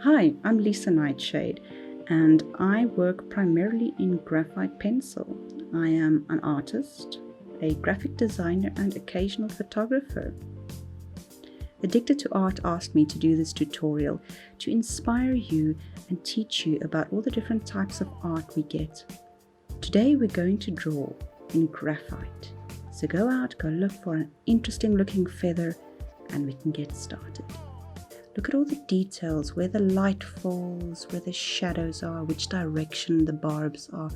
Hi, I'm Lisa Nightshade, and I work primarily in graphite pencil. I am an artist, a graphic designer, and occasional photographer. Addicted to Art asked me to do this tutorial to inspire you and teach you about all the different types of art we get. Today we're going to draw in graphite. So go out, go look for an interesting looking feather, and we can get started. Look at all the details, where the light falls, where the shadows are, which direction the barbs are.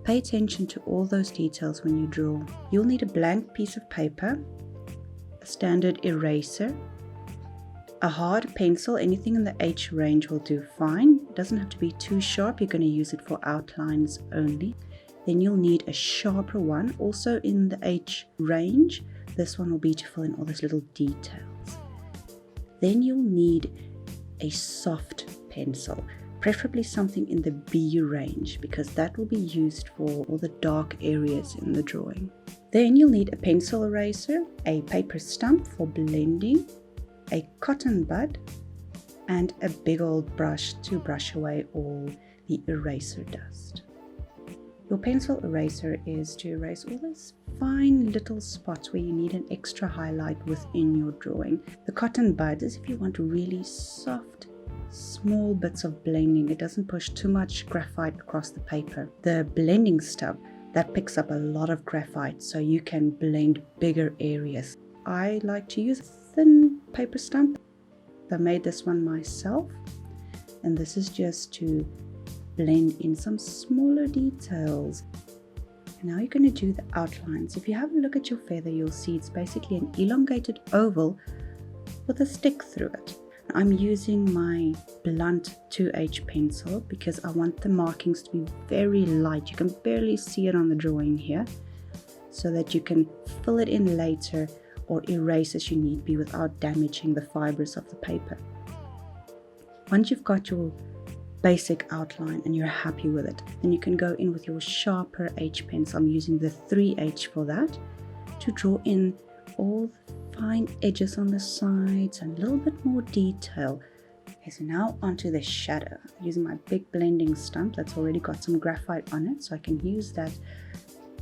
Pay attention to all those details when you draw. You'll need a blank piece of paper, a standard eraser, a hard pencil. Anything in the H range will do fine. It doesn't have to be too sharp. You're going to use it for outlines only. Then you'll need a sharper one, also in the H range. This one will be to fill in all those little details. Then you'll need a soft pencil, preferably something in the B range, because that will be used for all the dark areas in the drawing. Then you'll need a pencil eraser, a paper stump for blending, a cotton bud, and a big old brush to brush away all the eraser dust. Your pencil eraser is to erase all those fine little spots where you need an extra highlight within your drawing. The cotton bud is if you want really soft, small bits of blending. It doesn't push too much graphite across the paper. The blending stub, that picks up a lot of graphite, so you can blend bigger areas. I like to use a thin paper stump. I made this one myself, and this is just to blend in some smaller details. And now you're going to do the outlines. If you have a look at your feather, you'll see it's basically an elongated oval with a stick through it. I'm using my blunt 2H pencil because I want the markings to be very light. You can barely see it on the drawing here, so that you can fill it in later or erase as you need be without damaging the fibers of the paper. Once you've got your basic outline and you're happy with it, then you can go in with your sharper H pencil. I'm using the 3H for that, to draw in all the fine edges on the sides and a little bit more detail. Okay, so now onto the shadow. I'm using my big blending stump that's already got some graphite on it, so I can use that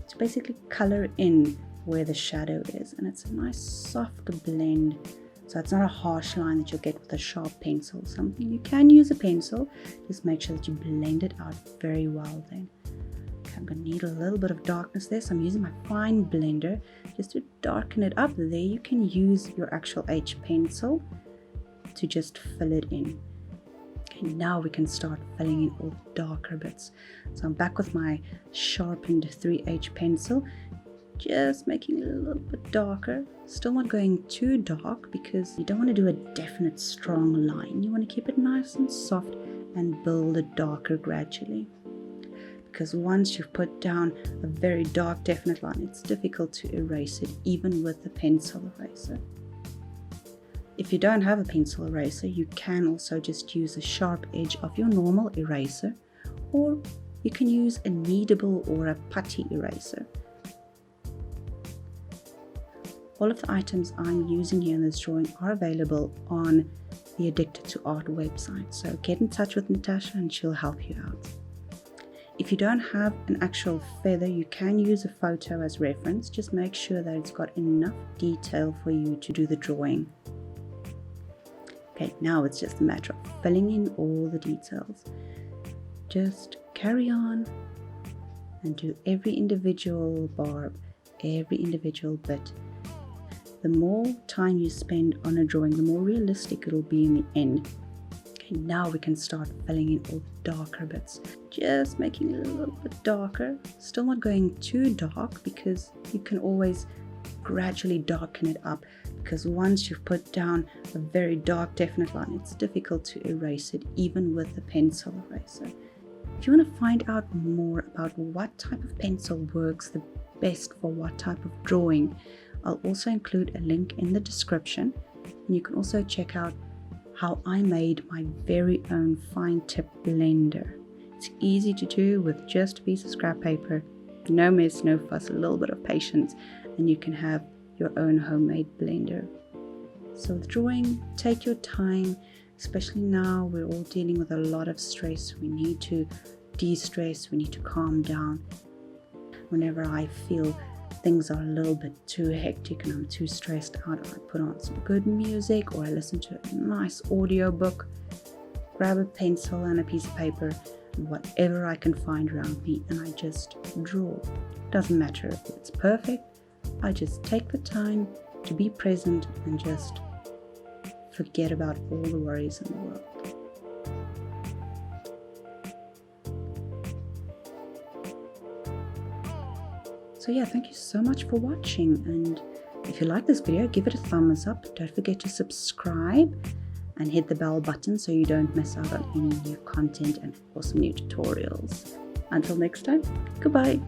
to basically color in where the shadow is, and it's a nice soft blend. So it's not a harsh line that you'll get with a sharp pencil. Something you can use a pencil, just make sure that you blend it out very well then. Okay, I'm going to need a little bit of darkness there, so I'm using my fine blender just to darken it up. There you can use your actual H pencil to just fill it in. Okay, now we can start filling in all the darker bits. So I'm back with my sharpened 3H pencil, just making it a little bit darker. Still not going too dark because you don't want to do a definite strong line. You want to keep it nice and soft and build it darker gradually. Because once you've put down a very dark definite line, it's difficult to erase it even with the pencil eraser. If you don't have a pencil eraser, you can also just use a sharp edge of your normal eraser, or you can use a kneadable or a putty eraser. All of the items I'm using here in this drawing are available on the Addicted to Art website, so get in touch with Natasha and she'll help you out. If you don't have an actual feather, you can use a photo as reference. Just make sure that it's got enough detail for you to do the drawing. Okay, now it's just a matter of filling in all the details. Just carry on and do every individual barb, every individual bit. The more time you spend on a drawing, the more realistic it'll be in the end. Okay, now we can start filling in all the darker bits. Just making it a little bit darker. Still not going too dark, because you can always gradually darken it up, because once you've put down a very dark definite line, it's difficult to erase it even with the pencil eraser. If you want to find out more about what type of pencil works the best for what type of drawing, I'll also include a link in the description, and you can also check out how I made my very own fine tip blender. It's easy to do with just a piece of scrap paper, no mess, no fuss, a little bit of patience, and you can have your own homemade blender. So with drawing, take your time, especially now we're all dealing with a lot of stress. We need to de-stress, we need to calm down. Whenever I feel things are a little bit too hectic and I'm too stressed out, I put on some good music or I listen to a nice audio book, grab a pencil and a piece of paper, whatever I can find around me, and I just draw. Doesn't matter if it's perfect, I just take the time to be present and just forget about all the worries in the world. So yeah, thank you so much for watching, and if you like this video, give it a thumbs up. Don't forget to subscribe and hit the bell button so you don't miss out on any new content and awesome new tutorials. Until next time, goodbye.